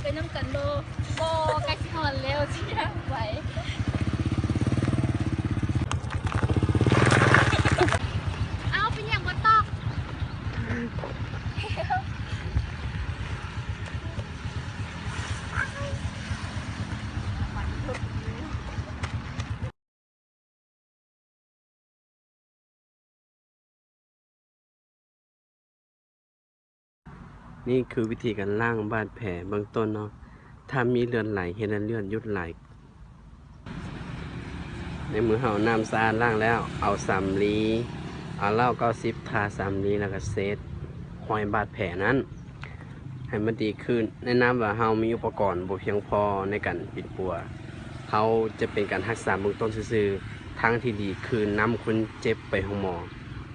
ไปน้ำกันโลโบกักหอนแล้วเชี่ยไหวเอาเป็นอย่างว่าตอกนี่คือวิธีการล้างบาดแผลเบื้องต้นเนาะถ้ามีเลือดไหลเห็นเลือดยุดไหลในมือเห่าน้ำสะอาดล้างแล้วเอาสำลีเอาเหล้า90ทาสำลีแล้วก็เซตห้อยบาดแผลนั้นให้มันดีขึ้นแนะนำว่าเฮามีอุปกรณ์บ่เพียงพอในการปิดปัวเฮาจะเป็นการรักษาเบื้องต้นซื่อๆทางที่ดีคือนำคนเจ็บไปห้องหมอ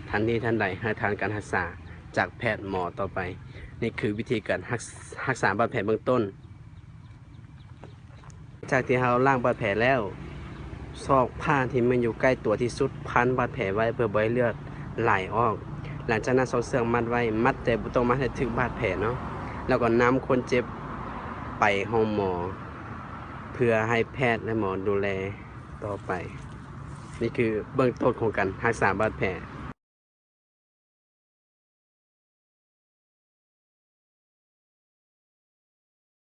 ทันทีทันใดให้ทานการรักษาจากแพทย์หมอต่อไปนี่คือวิธีการรักษาบาดแผลเบื้องต้นจากที่เราล้างบาดแผลแล้วซอกผ้าที่มันอยู่ใกล้ตัวที่สุดพันบาดแผลไว้เพื่อบ่ให้เลือดไหลออกหลังจากนั้นเอาเสือกมัดไว้มัดแต่บ่ต้องมัดให้ถึงบาดแผลเนาะแล้วก็นำคนเจ็บไปห้องหมอเพื่อให้แพทย์และหมอดูแลต่อไปนี่คือเบื้องต้นของการรักษาบาดแผล